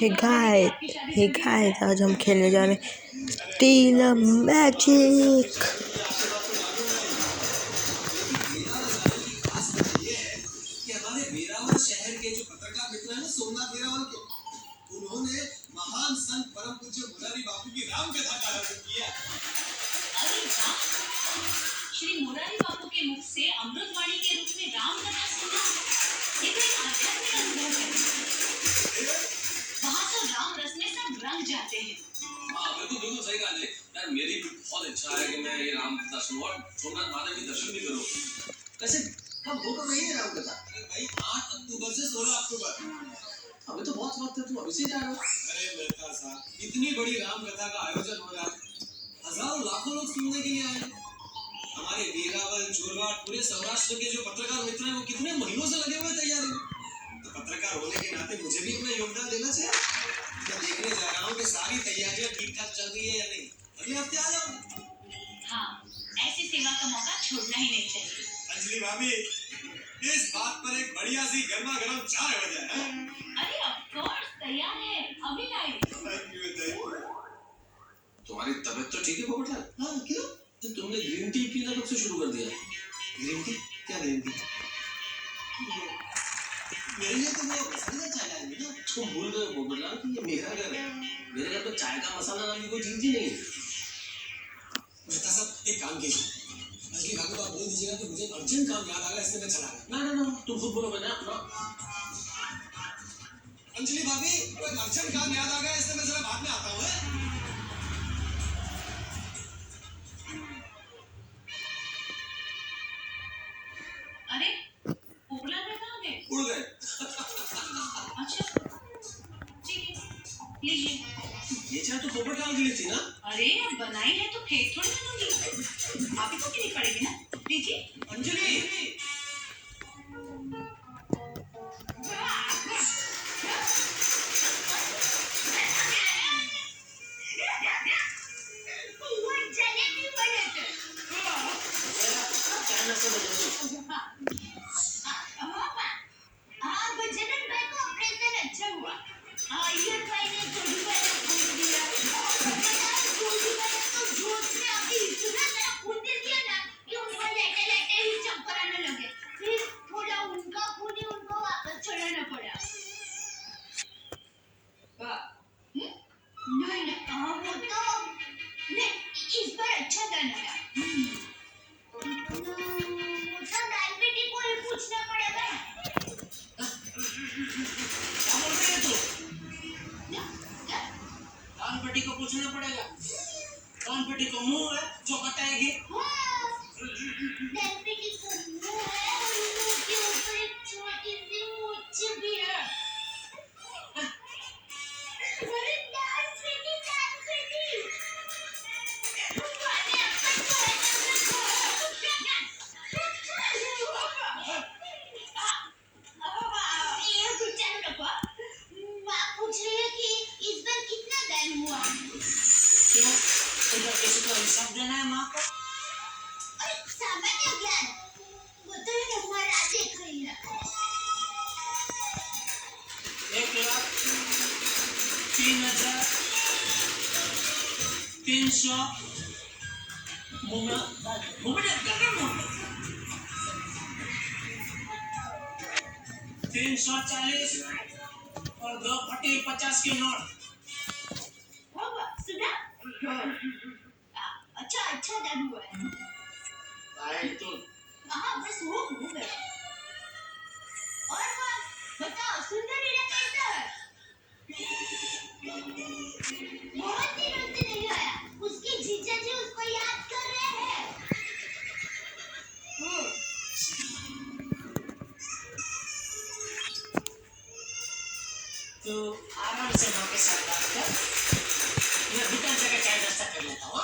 Hey guys आज हम खेलने जा रहे हैं स्टील मैजिक। शहर के जो पत्रकार मित्र हैं सोमनाथ वेरावल के, उन्होंने महान संत परम पूज्य मुरारी बापू की राम कथा का आयोजन किया। अरे वाह! श्री मुरारी बापू के मुख से अमृतवाणी के रूप में राम कथा सुनना, ये तो एक आध्यात्मिक अनुभव है। वहाँ तो राम रस में सब रंग जाते हैं। हाँ बिल्कुल सही कहा यार, मेरी भी बहुत इच्छा है कि मैं ये राम कथा सुनूं और सोमनाथ महादेव के दर्शन भी करूं। वैसे कब होगा भाई ये राम कथा? अरे भाई 8 अक्टूबर से 16 अक्टूबर। अभी तो बहुत वक्त है, तुम अभी से जा रहे हो? अरे मेहता साहब, इतनी बड़ी राम कथा का आयोजन हो रहा है, हजारों लाखों लोग सुनने के लिए आए हैं। हमारे वेरावल, जोरवाट, पूरे सौराष्ट्र के जो पत्रकार मित्र हैं वो कितने महीनों से लगे हुए तैयारी में। तो पत्रकार होने के नाते मुझे भी अपना योगदान देना चाहिए। मैं देखने जा रहा हूँ कि सारी तैयारियां ठीक ठाक चल रही है या नहीं। अगले हफ्ते आ जाओ। हाँ, ऐसी सेवा का मौका छोड़ना ही नहीं चाहिए। अंजलि भाभी, इस बात पर एक बढ़िया सी गर्मा गर्म चाय हो जाए। अरे ऑफ कोर्स तैयार है, अभी लाई। Thank you. तुम्हारी तबीयत तो ठीक है पोपटलाल? हाँ क्यों? तो तुमने ग्रीन टी पीना कब से शुरू कर दिया? Green tea? क्या ग्रीन टी? मेरे लिए तो वो मसालेदार चाय लाएंगे ना। तुम भूल गए पोपटलाल कि ये मेरा घर है। मेरे घर तो चाय का मसाला नाम की कोई चीज ही नहीं है। मेहता साहब एक काम कीजिए, अंजलि भाभी को आप बोल दीजिएगा कि मुझे अर्जेंट काम याद आ गया, इसलिए मैं चला गया। ना तुम खुद बोलो ना। अंजलि भाभी कोई अर्जेंट काम याद आ गया, इसलिए मैं जरा बाद में आता हूँ। अरे पोपटलाल भाई कहाँ गए? उड़ गए। अच्छा ठीक है, लीजिए। ये चाय तो पोपटलाल के लिए थी ना? अरे अब बनाई है तो फेंक थोड़ी ना दूंगी, आप ही को पीनी पड़ेगी ना। लीजिए। अंजलि पेटी को पूछना पड़ेगा। कौन पेटी को मुंह है जो कटाएगी? पेटी को मुंह है और मुंह के ऊपर एक छोटी सी मूंछ भी है। अरे डांस पेटी तुम्हारे अपन को ये कुछ चालू रखो। माँ पूछ रही है कि इस बार कितना दान हुआ? क्यों? इधर किसी को हिसाब देना है माँ को? अरे सामान्य ज्ञान, वो तो ये हमारा देख रही है। 1,03,300 340 और 2 फटी 50 की नोट। सुना? अच्छा दान हुआ है। हाँ बस वो गया। और बताओ सुंदरी ने कैसा है? बहुत दिनों से नहीं आया, उसकी जीजा जी उसको याद कर रहे हैं। तो आराम से माँ के साथ बात कर, मैं दुकान से चाय नाश्ता कर लेता हूँ।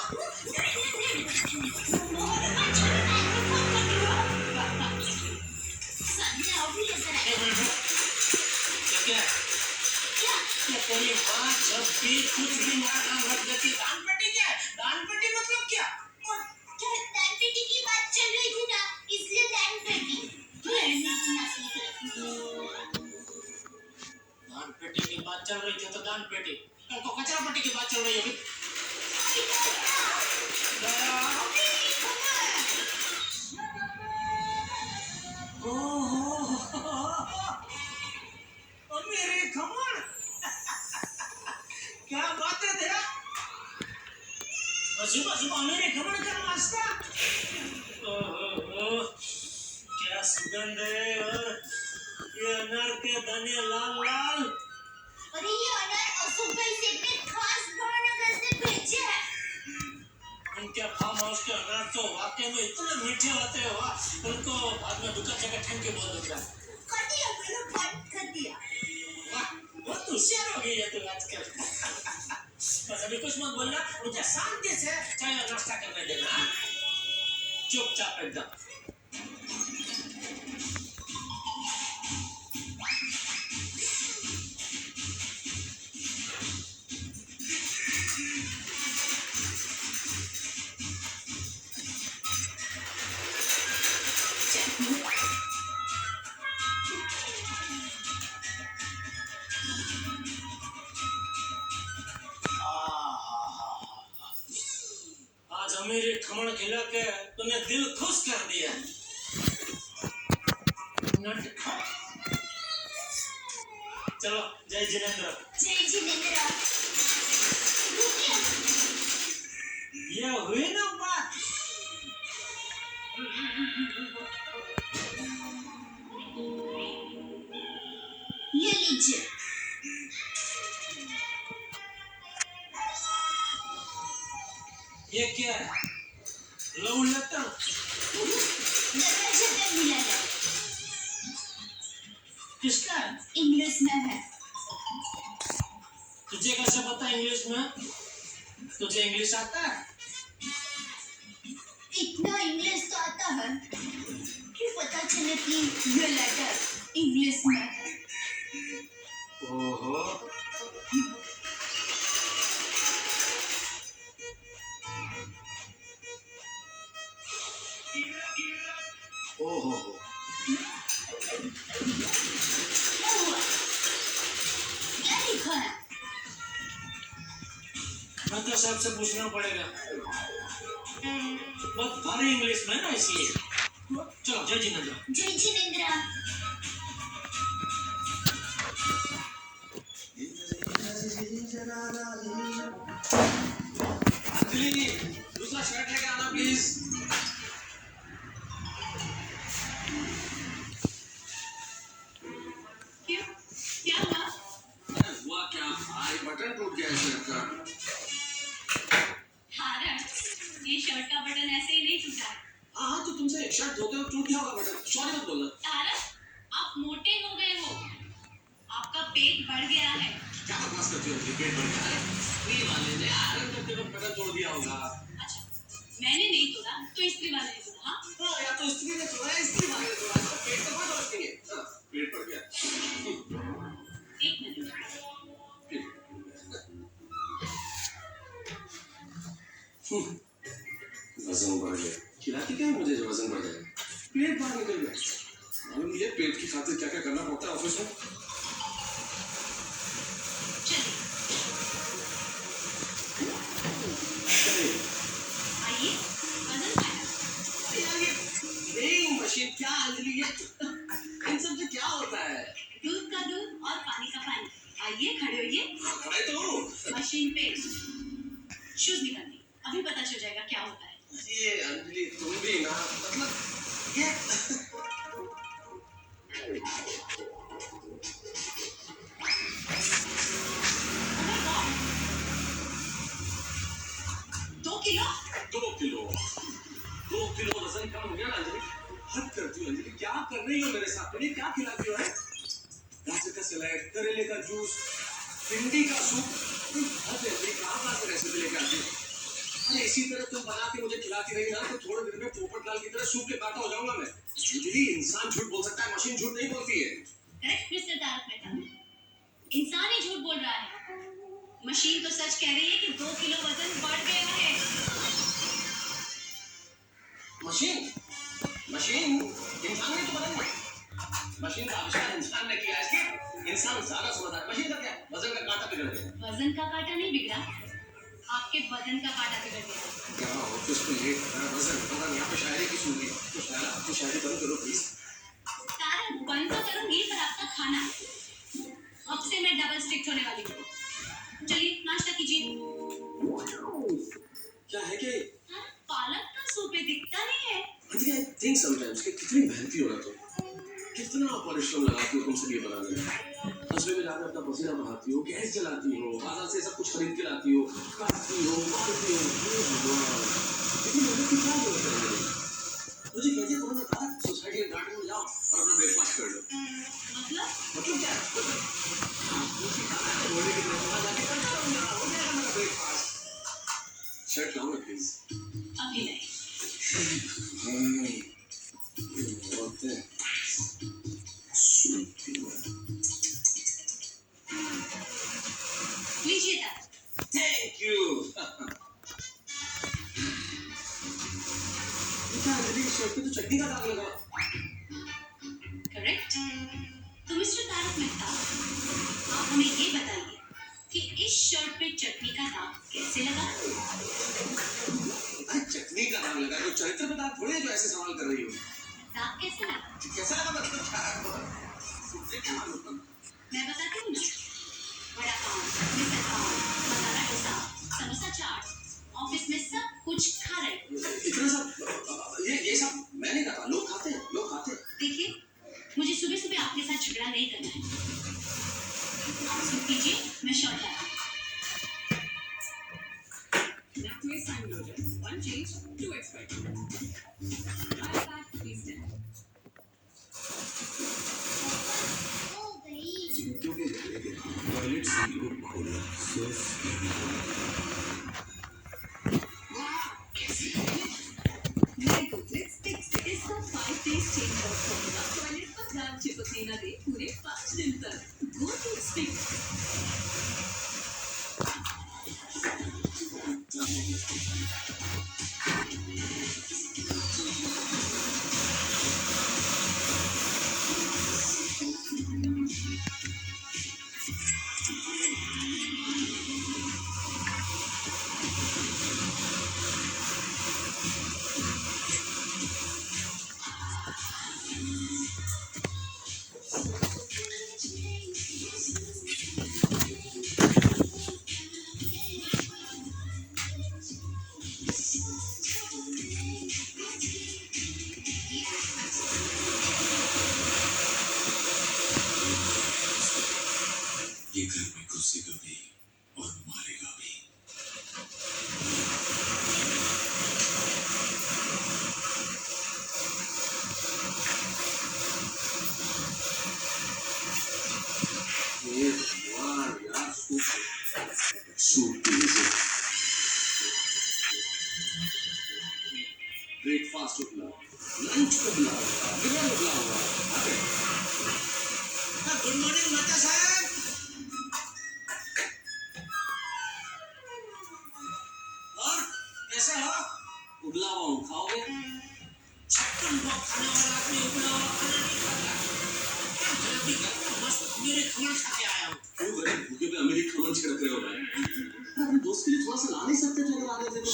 तेरी माँ जब भी कुछ भी नया काम रख देती, दान पेटी क्या है? दान पेटी मतलब क्या? दान पेटी की बात चल रही थी ना, इसलिए दान पेटी। दान पेटी की बात चल रही थी तो दान पेटी, कल को कचरा पट्टी की बात चल रही है अभी। मेरे खमण, क्या बात है तेरा? सुबह सुबह मेरे खमण का नाश्ता। क्या सुगंध है, और ये अनार के दाने लाल लाल। अरे ये अनार अशोक भाई सेठ ने खास भावनगर से भेजे हैं। उनके फार्म हाउस के अनार तो वाकई में इतने मीठे होते हैं, वाह। उनको बाद में दुकान जगह ठंड के बोल दूंगा। कर दिया मैंने, बंद कर दिया। वाह, बहुत होशियार हो गई है तू आजकल। बस अभी कुछ मत बोलना, मुझे शांति से चाय और नाश्ता करने देना। चुपचाप एकदम। आज अमीरी खमण खिला के तूने दिल खुश कर दिया। चलो जय जिनेंद्र। जय जिनेंद्र। ये हुई ना बात। ये लीजिए। ये क्या है? Love letter? दरवाजे पे मिला है। किसका है? इंग्लिश में है। तुझे कैसे पता इंग्लिश में? तुझे इंग्लिश आता है? इतना इंग्लिश तो आता है कि पता चले कि ये लेटर इंग्लिश में है। ओहो। ओहो। क्या हुआ? क्या लिखा है? मैं तो साहब से पूछना पड़ेगा, बहुत भारी इंग्लिश में ना, इसलिए। चलो जय जिनेंद्र। जय जिनेंद्र। अंजलि, दूसरा शर्ट लेके आना प्लीज। क्यों? क्या हुआ? हुआ क्या भाई, बटन टूट गया है शर्ट का। हारण, ये शर्ट का बटन ऐसे ही नहीं टूटा है। हाँ तो तुमसे एक शर्ट धोते हुए टूट गया होगा बटन, सॉरी मत बोलना। तारक, आप मोटे हो गए हो, आपका पेट बढ़ गया है। क्या बकवास करती हो, पेट भर गया है। स्त्री वाले ने आयरन करते वक्त बटन तोड़ दिया होगा। अच्छा, मैंने नहीं तोड़ा तो इस्त्री वाले ने तोड़ा। हाँ? हाँ, या तो स्त्री ने तोड़ा है, स्त्री वाले ने तोड़ा है, तो पेट तो बहुत समझती है। हाँ, पेट बढ़ गया। एक मिनट। वजन बढ़ गया। खिलाती क्या है मुझे जो वजन बढ़ जाएगा? पेट बाहर निकल गया। मालूम ये पेट की खातिर क्या क्या करना पड़ता है ऑफिस में। चलिए, आइए, वजन पाया। वेइंग मशीन क्या अंजलि, ये इन सब से क्या होता है? दूध का दूध और पानी का पानी। आइए, खड़े होइए। खड़े तो हूँ। मशीन पे शूज निकाल दी, अभी पता चल जाएगा क्या होता है। ये अंजलि तुम भी ना, मतलब ये Oh my God! 2 kilo? 2 kilo वजन कम हो गया ना अंजलि। हद करती हो अंजलि, क्या कर रही हो मेरे साथ? मुझे क्या खिलाती हो है? गाजर का सलाद, करेले का जूस, भिंडी का सूप। हद है अंजलि, कहाँ से रेसिपी लेकर आती हो? अरे इसी तरह तुम बना के मुझे खिलाती रही ना, तो थोड़े दिन में पोपटलाल की तरह सूप के काटा हो जाऊंगा मैं। अंजलि, इंसान झूठ बोल सकता है, मशीन झूठ नहीं बोलती है। करेक्ट मिस्टर तारक मेहता, इंसान ही झूठ बोल रहा है। मशीन तो सच कह रही है कि 2 किलो वजन बढ़ गया है। मशीन इंसान ने तो बदल, मशीन का आविष्कार इंसान ने किया है। इंसान ज्यादा समझदार है। मशीन का क्या वजन का कांटा बिगड़ गया। वजन का कांटा नहीं बिगड़ा, आपके बदन का कांटा बिगड़ गया। क्या ऑफिस में लेट है वजन पता नहीं। यहाँ पे शायरी की सुन रही तो शायरा आपकी शायरी बंद करो प्लीज। तारा बंद तो करूंगी पर आपका खाना अब से मैं डबल स्टिक होने वाली हूँ। चलिए नाश्ता कीजिए। क्या है कि पालक का सूप है, दिखता नहीं है। आई थिंक समटाइम्स कि कितनी मेहनती हो ना तुम, कितना परिश्रम लगाती हो तुम सब ये बनाने में। कस्बे में जाकर अपना पसीना बहाती हो, गैस जलाती हो, बाजार से सब कुछ खरीद के लाती हो, काटती हो, मारती हो। इतनी मेहनत की क्या जरूरत है? मुझे कहते हैं तुमने कहा सोसाइटी के गार्डन में जाओ और अपना ब्रेकफास्ट कर लो। मतलब क्या? बोलने की तरह जाके करता रहूंगा, हो जाएगा मेरा ब्रेकफास्ट। शर्ट लाओ ना प्लीज। अभी नहीं। होते लीजिए तारा। Thank you. शर्ट पे तो चटनी का दाग लगा। करेक्ट। तो मिस्टर तारक मेहता, आप हमें ये बताइए कि इस शर्ट पे चटनी का दाग कैसे लगा? चटनी का दाग लगा तो चरित्र पे दाग थोड़ी है जो ऐसे सवाल कर रही हो। दाग कैसे लगा? कैसा लगा मतलब क्या मालूम? मैं बताती हूँ ना। वड़ा पाव, मिसल पाव, मसाला डोसा, समोसा चाट, ऑफिस में सब कुछ खा रहे। इतना सब ये सब मैं नहीं खाता। लोग खाते हैं, लोग खाते हैं। देखिए, मुझे सुबह सुबह आपके साथ झगड़ा नहीं करना है। आप सुन कीजिए, मैं शर्ट लाता हूँ। Now to a sign loader. One change, two expect. I'll back please stand. क्योंकि टॉयलेट सीट को खोलना इसका 5 days change out होगा। टॉयलेट पर जाम चिपकने न दे पूरे 5 दिन तक। Go to stick. ये घर में घुसेगा भी और मारेगा भी। ये वाह यार सूप पी लीजिए। ब्रेकफास्ट उबला, लंच उबला हुआ, डिनर उबला हुआ। गुड मॉर्निंग माता साहब। और कैसे हो? उबला हुआ हूँ, खाओगे? 56 लोग खाने वाला आदमी उबला हुआ खाना नहीं खाता। मैं भी घर में मस्त मेरे खमण खा के आया हूँ। क्यों गरीब भूखे पे अमीरी खमण छिड़क रहे हो भाई? अपने दोस्त के लिए थोड़ा सा ला नहीं सकते जो अगर आ रहे थे तो?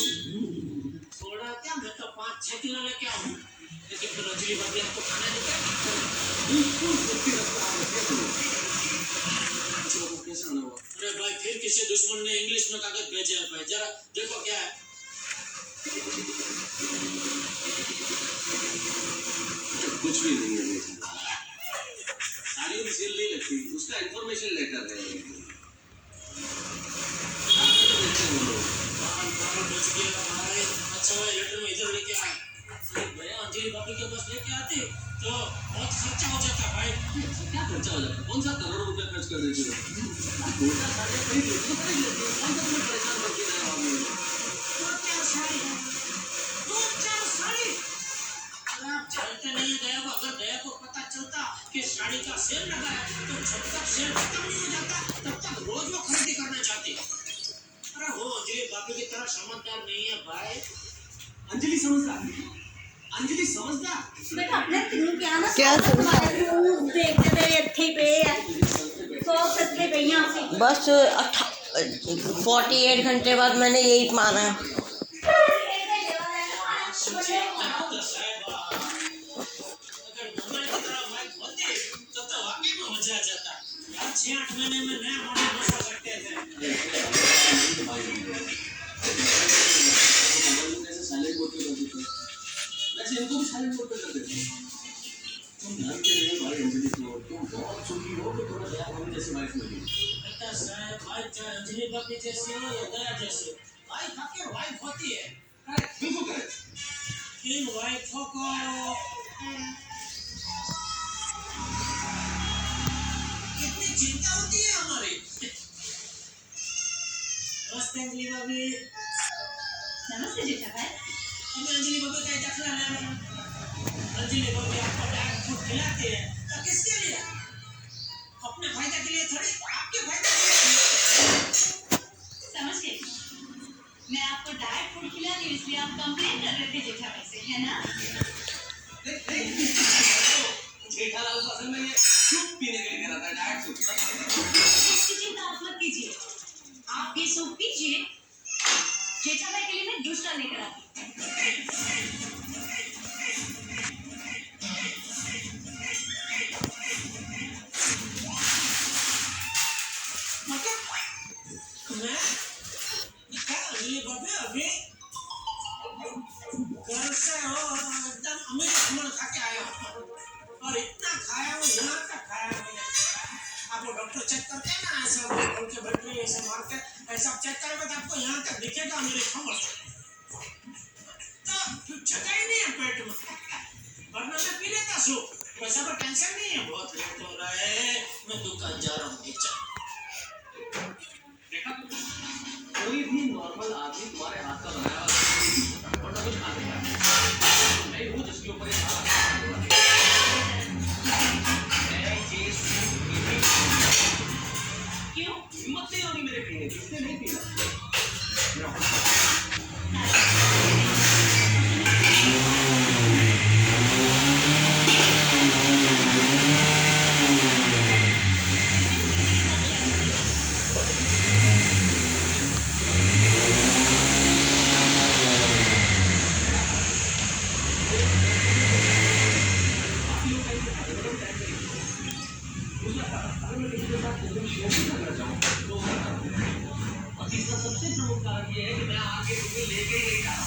थोड़ा क्या, मैं तो 5-6 किलो लेके आऊँ। लेकिन फिर रजनी बाबी आपको खाना नहीं क्या? बिल्कुल कुत्ती रफ्तार रखिए तुम। अच्छा वो कैसे आना हुआ? अरे भाई फिर किसी दुश्मन ने इंग्लिश में कागज भेजे है भाई, जरा देखो क्या है। कुछ भी नहीं है बेटा। साड़ियों की सेल नहीं लगती, उसका इंफॉर्मेशन लेटर है। अच्छा लेटर में इधर लेके आए भैया, अंजलि भाभी के पास लेके आते तो बहुत खर्चा हो जाता भाई। क्या खर्चा हो जाता? कौन सा करोड़ों रुपए खर्च कर देते हो? छोटा साड़ियाँ खरीद लेती हो, खरीद लेती हो। कौन सा तुम्हें परेशान करके लाया हो? 2-4 साड़ी है, 2-4 साड़ी। आप जानते नहीं गया को, अगर गया को पता चलता कि साड़ी का सेल लगा है तो जब तक सेल खत्म नहीं हो जाता तब तक रोज वो खरीदी करना चाहती। अरे हो अंजलि भाभी की तरह समझदार नहीं है भाई। अंजलि समझदार, अंजलि समझदार। बेटा अपने तीनों क्या ना क्या देखते थे इत्थे पे बस 48 घंटे बाद मैंने यही माना है। मजा आ जाता। 6-8 महीने में नया मॉडल बना सकते थे। कैसे साइलेंट मोड पे कर देते हैं, वैसे इनको भी साइलेंट मोड पे कर देते हैं। तुम ध्यान के लिए भाई अंजलि को, तुम बहुत सुखी हो तो थोड़ा दया भाभी जैसी वाइफ मिली। बेटा साहब, भाई चाहे अंजलि भाभी जैसी हो या दया जैसी हो, वाइफ आखिर वाइफ होती है। करेक्ट, बिल्कुल करेक्ट। इन वाइफों को चिंता होती है हमारी। नमस्ते अंजलि भाभी। नमस्ते जेठा भाई। हमें अंजलि भाभी का दाखिला लेना है। अंजलि भाभी आपको डाइट फूड खिलाते हैं तो किसके लिए? अपने फायदे के लिए थोड़ी, आपके फायदे के लिए। समझ गई। मैं आपको डाइट फूड खिला रही हूँ इसलिए आप कंप्लेन कर रहे थे जेठा भाई से, है ना? जेठालाल को असल में ये सूप पीने के लिए रहता है, डाइट सूप। इसकी चिंता आप मत कीजिए, आप ये सूप पीजिए, जेठा भाई के लिए मैं दूसरा लेकर आती हूँ। मैं अगली बार अभी घर से एकदम अमीर खाना खा के आया हूँ और इतना खाया हूँ, यहाँ तक खाया हूँ। आपको डॉक्टर चेक करते हैं ना, ऐसा बोल के बैठ रही ऐसे मार के ऐसा चेक करेगा तो आपको यहाँ तक दिखेगा मेरी कमर, तो जगह ही नहीं है पेट में, वरना मैं पी लेता सूप। पैसा का टेंशन नहीं है, बहुत लेट हो रहा है, मैं दुकान जा रहा हूँ। कोई भी नॉर्मल आदमी तुम्हारे हाथ का बनाया हुआ और कुछ खा नहीं पाता। मैं हूँ जिसके ऊपर ये हाथ क्यों? हिम्मत नहीं होगी मेरे पीने की, इसलिए नहीं पीना। सबसे प्रमुख कारण ये है कि मैं आगे तुम्हें लेके ही नहीं जा रहा।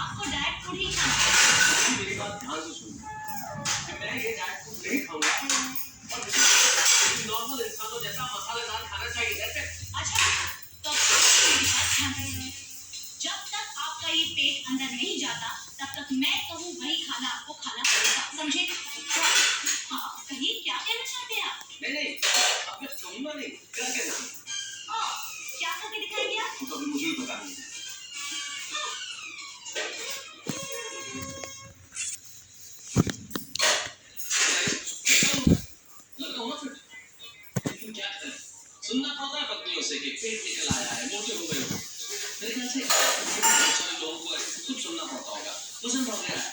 आपको डाइट फूड ही खाना है। मेरी बात ध्यान से सुनो कि मैं ये डाइट फूड नहीं खाऊंगा और नॉर्मल इंसानों जैसा मसालेदार खाना चाहिए। अच्छा, तो मेरी बात ध्यान रखिए। जब तक आपका ये पेट अंदर नहीं जाता तब तक मैं कहूँ वही खाना आपको खाना पड़ेगा, समझे? हाँ, कहिए क्या कहना चाहते हैं आप? नहीं, अब मैं कहूँगा नहीं, करके ना। क्या करके दिखाएंगे आप? तो कभी मुझे भी पता नहीं है। लेकिन क्या करें, सुनना पड़ता है पत्नियों से कि पेट निकल आया है, मोटे हो गए हो। मेरे ख्याल से सारे लोगों को खुद सुनना पड़ता होगा, वजन बढ़ गया है।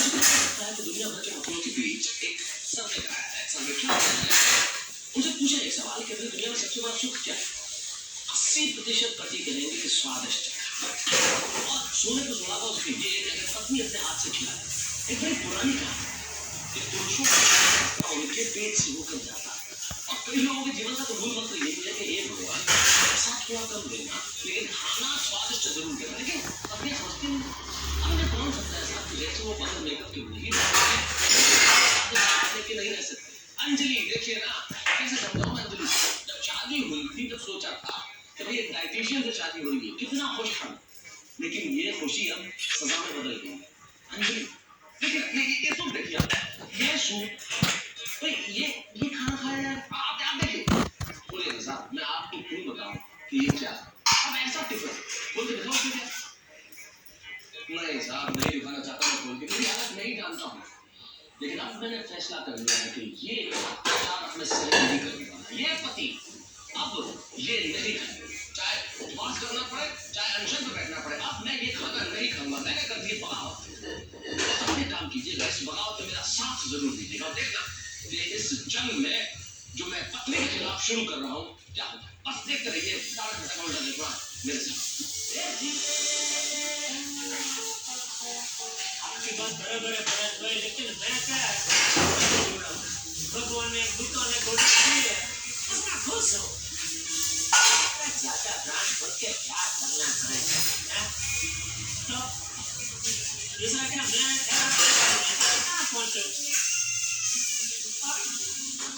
मुझे लगता है कि दुनिया भर के मकड़ों के बीच एक सर्वे कराया है, सर्वेक्षण कराया है। उनसे पूछा एक सवाल कि दुनिया में सबसे बड़ा सुख क्या है? 80% पति कहेंगे कि स्वादिष्ट और सोने को जोड़ा था उसके ये अगर पत्नी अपने हाथ से खिलाए। एक बड़ी पुरानी कहानी है, पुरुषों का उनके पेट से होकर जाता है और कई लोगों के जीवन का तो मूल मंत्र यही है कि हे भगवान ऐसा थोड़ा कम देना, लेकिन खाना स्वादिष्ट जरूर देना। लेकिन अपने समझते नहीं, हमें कौन सकता है साहब कि जैसे वो बगल मेकअप के नहीं रह सकते। अंजलि देखिए ना, कैसे समझाऊं अंजलि, जब शादी हुई थी तब सोचा था कभी एक डाइटिशियन से शादी हो रही है, कितना खुश था, लेकिन ये खुशी अब सजा में बदल गई। अंजलि लेकिन ये सूप देखिए, ये सूप भाई ये खाना खाया यार, आप देखिए। बोलिए साहब, मैं आपको क्यों बताऊं कि ये क्या अब ऐसा टिफिन बोल के दिखाओ क्या? नहीं साहब, नहीं दिखाना चाहता मैं, बोल के मेरी हालत नहीं जानता हूँ, लेकिन अब मैंने फैसला कर लिया है कि ये अपने सहन नहीं करने वाला। ये पति अब ये नहीं खाएंगे, चाहे उपवास करना पड़े, चाहे अनशन पर बैठना पड़े। अब मैं ये खाना नहीं खाऊंगा। मैंने कर दिए बगावत। अपने काम कीजिएगा, इस बगावत में मेरा साथ जरूर दीजिएगा। देखना कि इस जंग में क्या होगा बस देखते रहिए तारक मेहता का उल्टा चश्मा मेरे साथ आपकी बात बराबर है भरत भाई, लेकिन मैं क्या भगवान ने भूतों ने गोली दी है उसमें खुश हो ज्यादा ब्रांड बोल के क्या करना है तो दूसरा क्या मैं कहाँ पहुंचू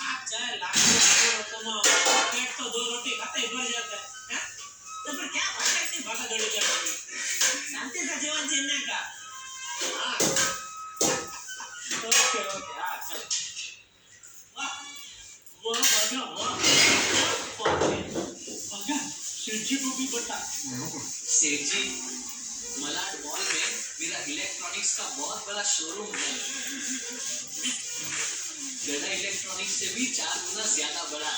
आप चाहे लाख रुपये कमाओ पेट तो 2 रोटी खाते ही भर जाता है तो फिर क्या भागा इतनी भागा दौड़ी करनी शांति से जीवन जीने का ओके ओके हाँ चल वाह वाह सेठ जी को भी बता सेठ जी मलाड मॉल में मेरा इलेक्ट्रॉनिक्स का बहुत बड़ा शोरूम है गड़ा इलेक्ट्रॉनिक्स से भी 4 गुना ज्यादा बड़ा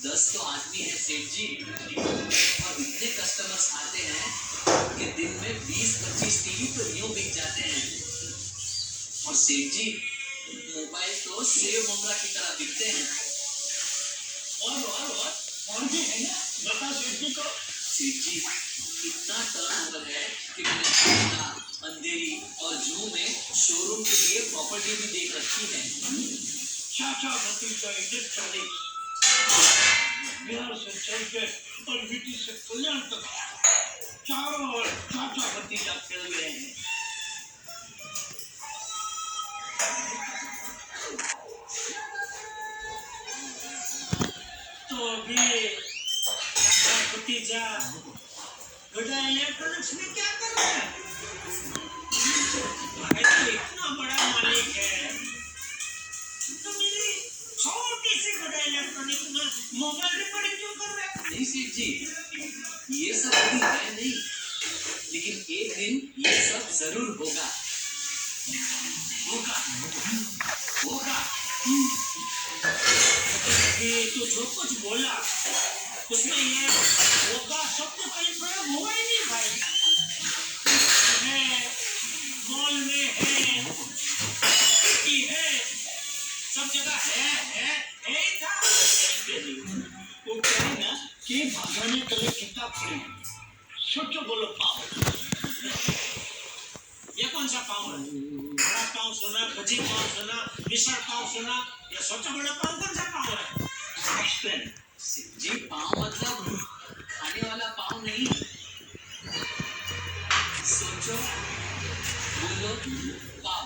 10 तो आदमी है सेठ जी और इतने कस्टमर्स आते हैं कि दिन में 20-25 टीवी तो यूं बिक जाते हैं और सेठ जी मोबाइल तो सेव ममरा की तरह बिकते हैं और भी है ना बता सेठ जी को सेठ जी इतना टर्नओवर है कि मैंने पटना, अंधेरी और जू में शोरूम के लिए प्रॉपर्टी भी देख रखी है चाचा भतीजा इलेक्ट्रॉनिक्स बिहार से चल के और विटी से कल्याण तक चारों ओर चाचा भतीजा फैल गए हैं तो अभी चाचा भतीजा गड़ा इलेक्ट्रॉनिक्स में क्या कर रहे हैं भाई तो इतना बड़ा मालिक है तो मेरी छोटी सी गड़ा इलेक्ट्रॉनिक्स में मोबाइल रिपेयरिंग क्यों कर रहे हैं नहीं सेठ जी ये सब अभी है नहीं लेकिन एक दिन ये सब जरूर होगा होगा ये तो जो कुछ बोला उसमें ये होगा शब्द कहीं प्रयोग हुआ ही नहीं भाई है मॉल में है सिटी है सब जगह है ही था वो कह रहे ना कि भगवान तले किताब पढ़ी सोचो बोलो पाओ ये कौन सा पाव है बड़ा पाव सुना भजी पाव सुना मिसल पाव सुना ये सोचो बड़ा पाव कौन सा पाव है एक्सप्लेन जी पाव मतलब खाने वाला पाव नहीं सोचो बोलो पाव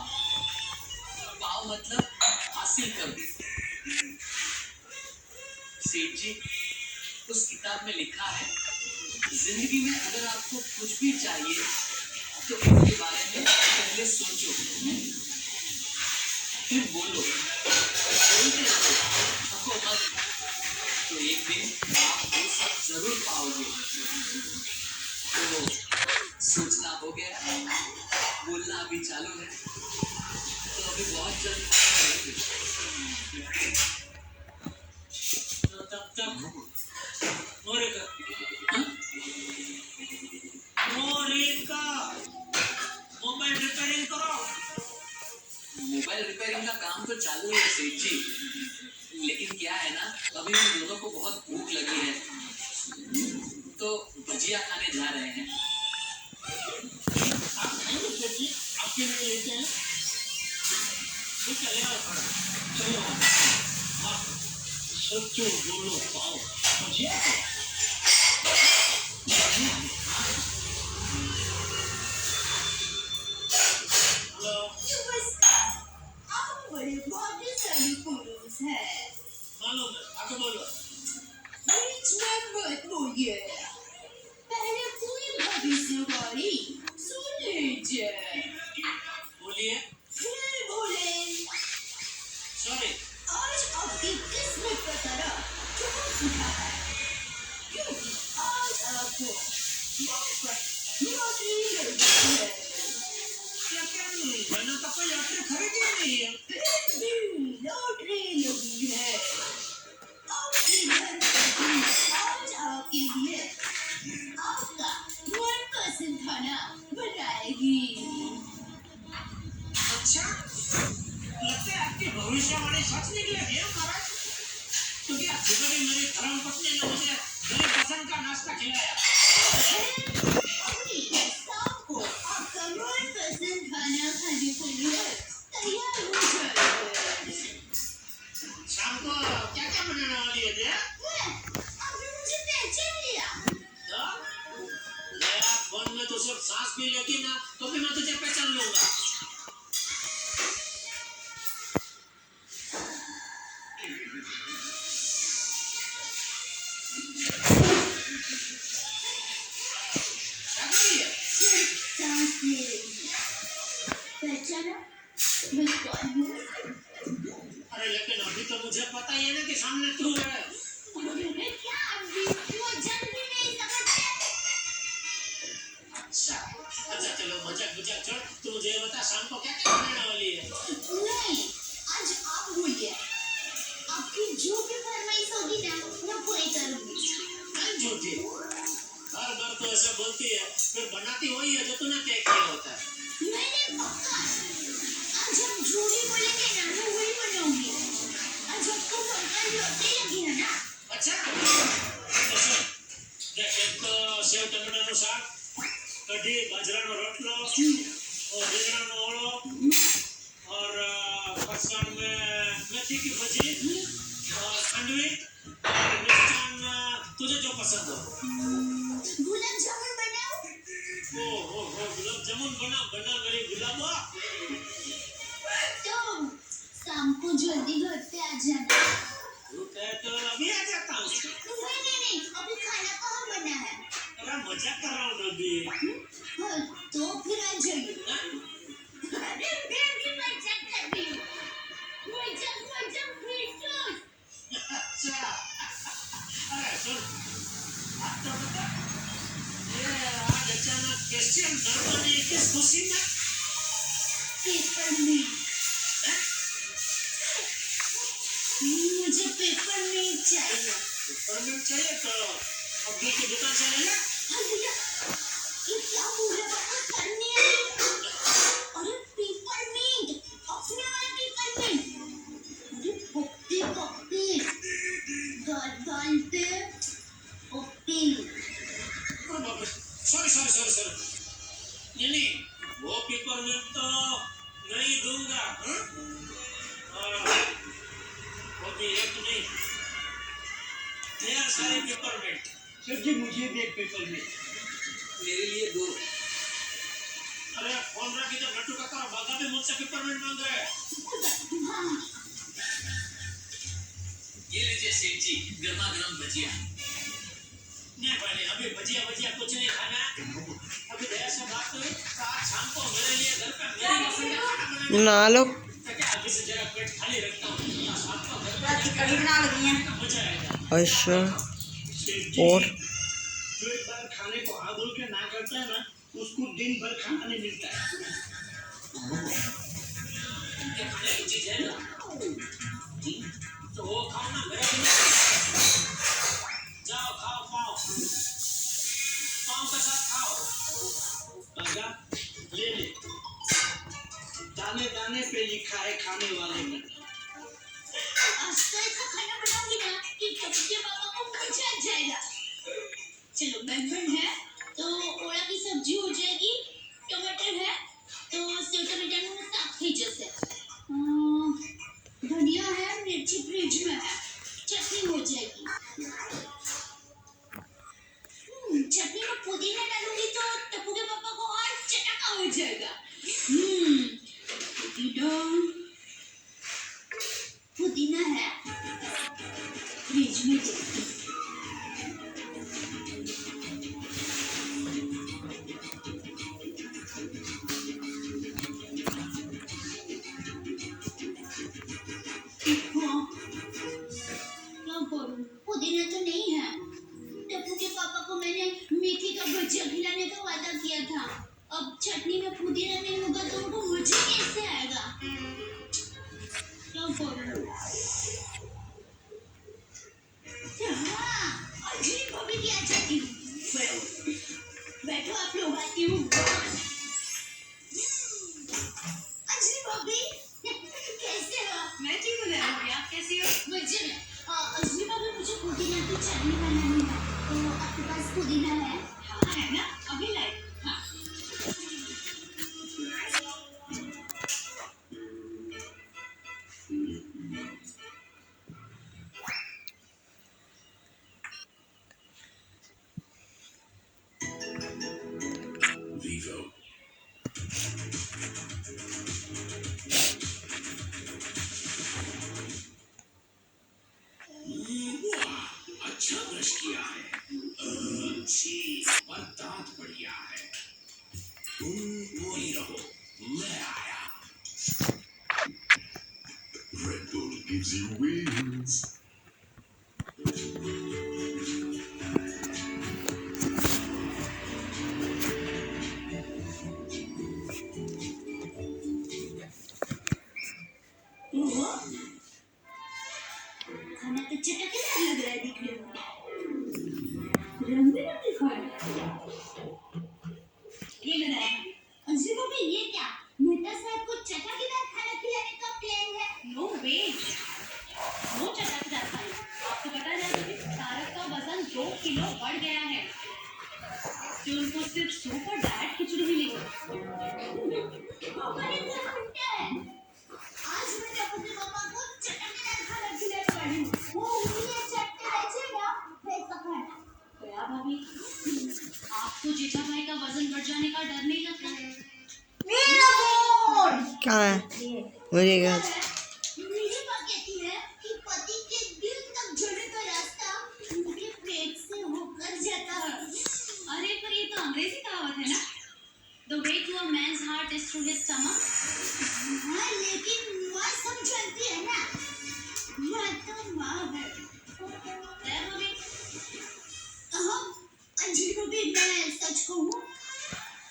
पाव मतलब हासिल कर सेठ जी उस किताब में लिखा है जिंदगी में अगर आपको कुछ भी चाहिए तो उसके बारे में पहले सोचो फिर बोलो बोलते रहो थको मत तो एक दिन आप वो सब जरूर पाओगे तो सोचना हो गया बोलना अभी चालू है तो अभी बहुत जल्द तब मोरेका मोबाइल रिपेयरिंग करो मोबाइल रिपेयरिंग का काम तो चालू है सेठ जी लेकिन क्या है ना अभी हम दोनों को बहुत भूख लगी है तो भजिया खाने जा रहे हैं आप खाएंगे सेठ जी आपके लिए लेते हैं चले आओ चलो सच्चो बोलो पाओ भजिया बड़े भाग्यशाली पुरुष है मालूम है आगे बोलो बीच में मत बोलिए पहले पूरी भविष्यवाणी सुन लीजिए बोलिए फिर बोले सॉरी आज आपकी किस्मत का तरह चमक उठा है क्योंकि आज आपको लॉटरी लगी है लेकिन मैंने तो कोई यात्री खरीदी नहीं है फिर भी लॉटरी लगी है आपकी धनपति आज आपके लिए आपका मनपसंद खाना बनाएगी अच्छा लगता है आपकी भविष्यवाणी सच निकलेगी महाराज क्योंकि आप सुबह भी मेरी दोस्त ने मुझे मेरी पसंद का नाश्ता खिलाया। सबको आपका मनपसंद खाना खाने के लिए तैयार हो जाइए। शाम को क्या क्या बनाने वाली है? आपने मुझे पहचान लिया। मेरा फोन में तो सिर्फ सांस भी लेती ना, तो भी मैं तुझे पहचान लूंगा। क्या कर रही है? सांस ले रही है। पहचाना? मैं कौन हूँ? अरे लेकिन अभी तो मुझे पता ही है ना कि सामने तू है। अरे क्या अभी वो जल्द भी नहीं समझते। अच्छा चलो मजाक छोड़, तू मुझे ये बता शाम को क्या क्या बनाने वाली है? नहीं, आज आप बोलिए। आपकी जो भी फरमाइश होगी ना, मैं पूरी करूंगी। मैं झूठी हर बार तो ऐसा बोलती है, फिर बनाती वही है जो तूने तय किया होता है। मैंने पक्का आज हम जो भी बोलेंगे ना, मैं वही बनाऊंगी। आज आपको फरमाइश लौटने लगी है ना? अच्छा तो सुन, देख एक तो सेव टमाटरનું શાક, कढ़ी बाजराનો रोटलो और રીંગણાનો ઓળો और फरसाण में मेथी की भजी और खांडवी और मिष्टान तुझे जो पसंद हो। गुलाब जामुन बनाओ। ओ गुलाब जामुन बना मेरी गुलाबो। तो शाम को जल्दी घर पे आ जाना। तू कहे तो अभी आ जाता हूँ। नहीं, अभी खाना कहाँ बना है? अरे मजाक कर रहा हूँ नदी। हाँ, तो फिर आ जाइए। अरे मैं भी मजाक कर रही हूँ। मजाक फिर अच्छा अरे सुन, आज तो बता ये आज अचानक कैसे नर्मनी किस खुशी में? पेपरमिंट। मुझे पेपरमिंट चाहिए। पेपरमिंट चाहिए तो अब्दुल की दुकान से ले ले। हाँ भैया, ये क्या बोल रहे हो? करने आई। अरे पेपरमिंट, अपने वाला पेपरमिंट। अरे पप्पी दाल पे पप्पी। सॉरी नहीं वो पेपरमिंट तो नहीं दूंगा। और वो भी एक नहीं, ढेर सारे पेपरमिंट। सर जी मुझे भी एक पेपरमिंट। मेरे लिए 2। अरे फोन रख इधर, नट्टू काका और बागा भी मुझसे पेपरमिंट मांग रहे हैं। हाँ, ये लीजिए सेठ जी, गर्मा गर्म भजिया। नहीं भाई अभी भजिया कुछ नहीं खाना। अभी दया से बात हुई तो आज शाम को मेरे लिए घर पे मेरी पसंद का खाना बनाना। ना लो तो क्या अभी से जरा पेट खाली रखता हूँ, शाम को घर पे रात की कड़ी बना लगी है। मजा आएगा। अच्छा सेठ जी, और जो एक बार खाने को हाथ धुल के ना करता है ना, उसको दिन भर खाना नहीं मिलता है। ये खाने की चीज है ना, तो वो खाओ ना, मेरा भी जाओ खाओ पाँव के साथ खाओ। बागा ले ले, दाने दाने पे लिखा है खाने वाले का। आज तो ऐसा खाना बनाऊंगी ना कि टप्पू पापा को मजा आ जाएगा। चलो बैंगन है तो ओड़ा की सब्जी हो जाएगी, टमाटर है तो सेव टमाटर में साग ही जैसे, धनिया है, मिर्ची फ्रिज में है, चटनी हो जाएगी। चटनी में पुदीना डालूंगी तो टप्पू के पापा को और चटका हो जाएगा। पुदीना है फ्रिज में देखती। पुदीना तो नहीं है। टप्पू के पापा को मैंने मेथी का भजिया खिलाने का वादा किया था। अब चटनी में पुदीना नहीं होगा तो उनको मजा कैसे आएगा? क्या करूं? हाँ, अजीब भाभी भी आ जाती हूँ। बैठो आप लोग, आती हूँ। अजीब भाभी कैसे हो? मैं ठीक हूँ, आप कैसी हो? मजे में। अजीब भाभी मुझे पुदीना की चटनी बनानी है, तो आपके पास पुदीना है? हाँ है ना, अभी लाए। हाँ। Vivo. अच्छा ब्रश किया है, अच्छी और दांत बढ़िया है। तुम वही रहो, मैं आया। Red Bull gives you wings. खाना तो चटकदार लग रहा है दिखने में। रंग बिरंगे खाए। ये बनाया है। अंशु भाभी ये क्या? मेहता साहब को चटकदार खाना खिलाने का प्लान है? नो वे। नो चटकदार खाना। आपको पता है ना कि तारक का वजन 2 किलो बढ़ गया है। जो उनको सिर्फ सूप और डाइट खिचड़ी मिली। पापा ने क्या घंटा है? आज मैंने अपने पापा को चटकदार खाना खिलाने वाली हूँ। वो उंगलियां चटते रहे ना, वैसा खाना। क्या भाभी? आपको जेठा भाई का वजन बढ़ जाने का डर नहीं लगता? मेरा फोन क्या है मुझे क्या? मेरी माँ कहती है कि पति के दिल तक जाने का रास्ता उनके पेट से होकर जाता है। अरे पर ये तो अंग्रेजी कहावत है ना? The way to a man's heart is through his stomach. हाँ लेकिन माँ सब जानती है ना? माँ तो माँ है। क्या भाभी? अंजलि भाभी मैं सच कहूँ,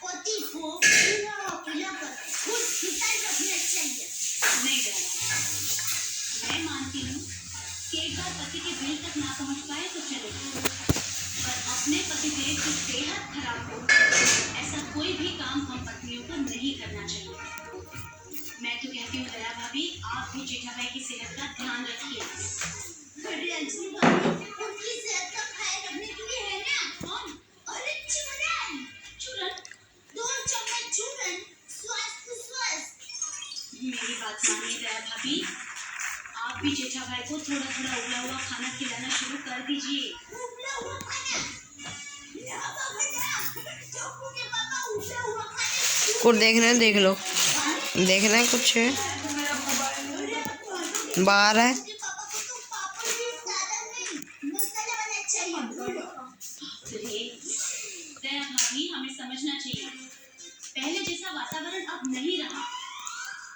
पति को पिला कर खुद हिताई रखना चाहिए। नहीं जाना। मैं मानती हूँ कि एक बार पति के दिल तक ना पहुँच पाए तो चलेगा, पर अपने पतिदेव की सेहत खराब हो ऐसा कोई भी काम हम पत्नियों को नहीं करना चाहिए। मैं तो कहती हूँ दया भाभी आप भी जेठा भाई की सेहत का ध्यान रखिए। अरे अंजलि भाभी उनकी सेहत का ख्याल रखने के लिए है ना कौन? अरे चूरन 2 चम्मच चूरन स्वस्थ। मेरी बात मानिए दया भाभी, आप भी जेठा भाई को थोड़ा थोड़ा उबला हुआ खाना खिलाना शुरू कर दीजिए। उबला हुआ खाना? ना बाबा ना, टोकू के पापा उबला हुआ खाना कुछ देखना है देख लो, देखना है कुछ बाहर है। के पापा को तो पापड़ भी ज्यादा नहीं मसाला वाला चाहिए। दया भाभी हमें समझना चाहिए, पहले जैसा वातावरण अब नहीं रहा।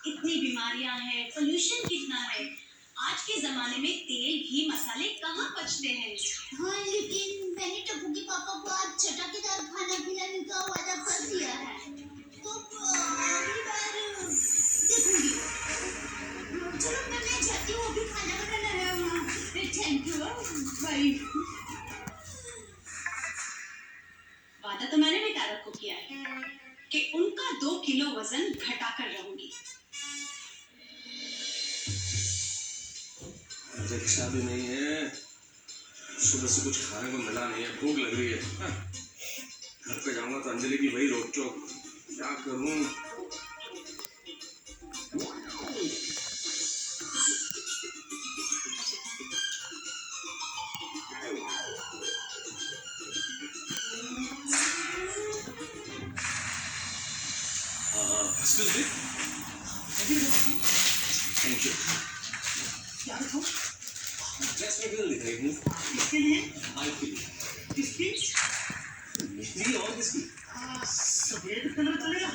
इतनी बीमारियां हैं, पोल्यूशन कितना है। आज के जमाने में तेल घी मसाले कहाँ बचते हैं? हाँ लेकिन मैंने टप्पू के पापा को आज चटकदार खाना खिलाने का वादा कर दिया है, तो अगली बार देखूंगी। चलो मैं जाती हूँ, अभी खाना बनाना है वहाँ। थैंक यू भाई। वादा तो मैंने भी तारक को किया है कि उनका 2 किलो वजन घटाकर रहूंगी। रिक्शा भी नहीं है, सुबह से कुछ खाने को मिला नहीं है, भूख लग रही है। घर पे जाऊंगा तो अंजलि की वही रोक टोक, क्या करूं? Excuse me, thank you. क्या देखो? जैस्मिन लिख रही हूँ किसके लिए? बाइक के लिए। किसकी? मेरी और किसकी? सफेद कलर चलेगा?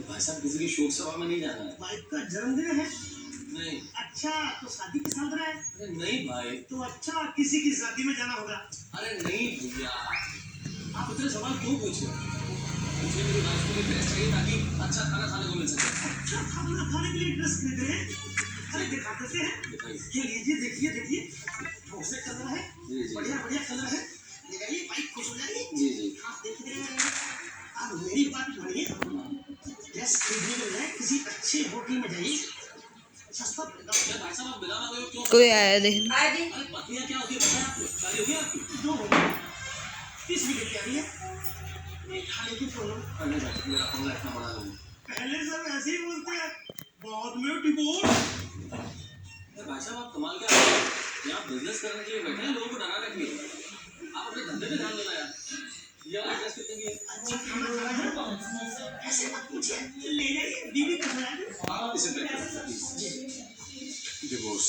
भाई साहब किसी की शोक सभा में नहीं जाना है। बाइक का जन्मदिन है? नहीं। अच्छा तो शादी की सालगिरह है? अरे नहीं भाई। तो अच्छा किसी की शादी में जाना होगा। अरे नहीं भैया, आप इतने सवाल क्यों पूछ रहे हो? मुझे मेरी वाइफ के लिए ड्रेस चाहिए ताकि अच्छा खाना खाने को मिल सके। अच्छा खाना खाने के लिए ड्रेस खरीद रहे हैं? अरे दिखा देते हैं। ये लीजिए, देखिए बहुत से कलर है, बढ़िया कलर है। लगाइए, बाइक खुश हो जाएगी। जी आप देखिए, अब मेरी बात मानिए, ड्रेस खरीदने के लिए किसी अच्छे होटल में जाइए, सस्ता पड़ेगा। भाई साहब आप बिना मांगे क्यों? कोई आया देखना। अरे पत्नियां क्या होती है पता है आपको? थी आपकी? 2 हो गए, 30 मिनट की आ रही है। खाने की फोन अरे भाई मेरा पंगा इतना बड़ा नहीं। पहले सब ऐसे ही बोलते हैं, बाद में डिवोर्स। अरे भाई साहब आप कमाल क्या कर रहे हैं? यहाँ बिजनेस करने के लिए बैठे हैं, लोगों को डराने के लिए। आप अपने धंधे पे ध्यान देना यार। ये एड्रेस कितने की है? अच्छा खाना खाना है, ऐसे मत पूछिए, ले जाइए, बीवी का खाना है। इसे पैक कर डिवोर्स।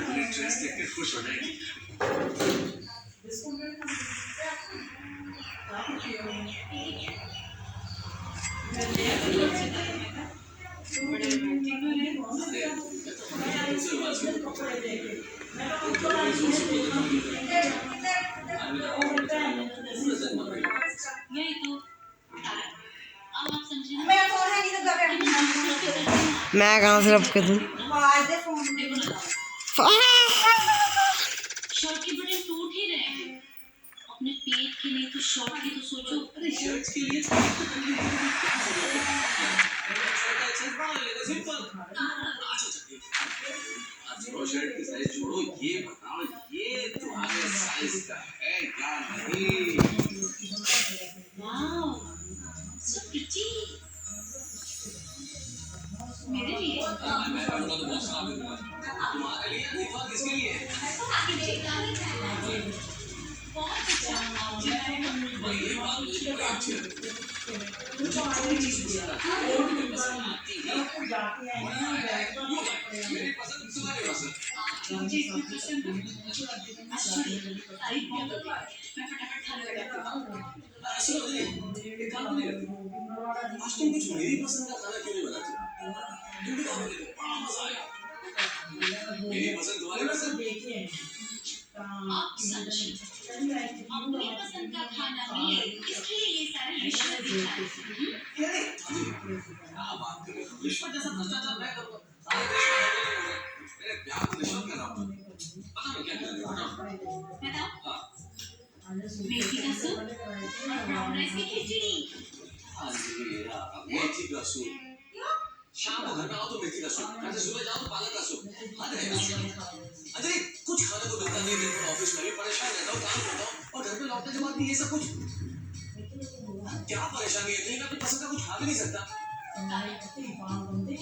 मेरी ड्रेस देख के खुश हो जाएगी। यही तो अब आप समझे ना। मैं कहाँ से रब कर दूँ? देखो ना, शर्ट के बटन टूट ही रहे हैं। अपने पेट के लिए तो शर्ट की तो सोचो। अरे शर्ट्स के लिए सिंपल। छोड़ो शर्ट की साइज छोड़ो, ये बताओ ये तुम्हारे साइज का है क्या नहीं? Wow, so pretty. मेरे लिए मैं पहनूंगा तो बहुत खराब लगूंगा। तुम्हारे लिए नहीं तो किसके लिए? बहुत अच्छा। भाई ये बात मुझे बड़ी अच्छी लगी। मुझे कोई चीज पसंद आती है, मुझे पसंद आती है। मेरी पसंद तुम्हारी पसंद। मुझे इतनी पसंद है। तारीफ बहुत होती है। मैं फटाफट खाने लगाती हूँ। सुनो दीदी, एक काम करिए। आज तुम कुछ मेरी पसंद का खाना क्यों नहीं बनाती? तुम भी खाओगे तो बड़ा मजा आएगा। मेरी पसंद तुम्हारी पसंद। आप समझे, अपनी पसंद का खाना मिले, इसके लिए ये सारे रिश्वत दिखाए। क्या बात कर रहे हो? रिश्वत जैसा भ्रष्टाचार मैं करूँगा। सारे देश में मेरे प्यार को रिश्वत का नाम है। पता नहीं क्या कर रहे हो? बताओ। हाँ। मेथी का सूप और ब्राउन राइस की खिचड़ी। हाँ जी यार, मेथी का सूप। शाम को घर में आओ तो मेथी का सूप, घर से सुबह जाओ तो पालक का सूप। हद है। अरे कुछ खाने को मिलता नहीं, दिन भर ऑफिस में भी परेशान रहता हूँ, काम करता हूँ और घर पे लौटने के बाद भी ये सब कुछ। क्या परेशानी है? कहीं मैं अपनी पसंद का कुछ खा भी नहीं सकता। हमारे मेथी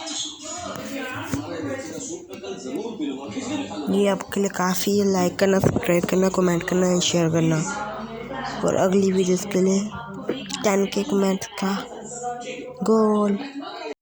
का सूप मैं कल जरूर पीऊंगा, खिचड़ी भी खा लूंगा। ये आपके लिए काफ़ी है। लाइक करना, सब्सक्राइब करना, कमेंट करना एंड शेयर करना। और अगली वीडियोस के लिए 10K कमेंट्स का गोल।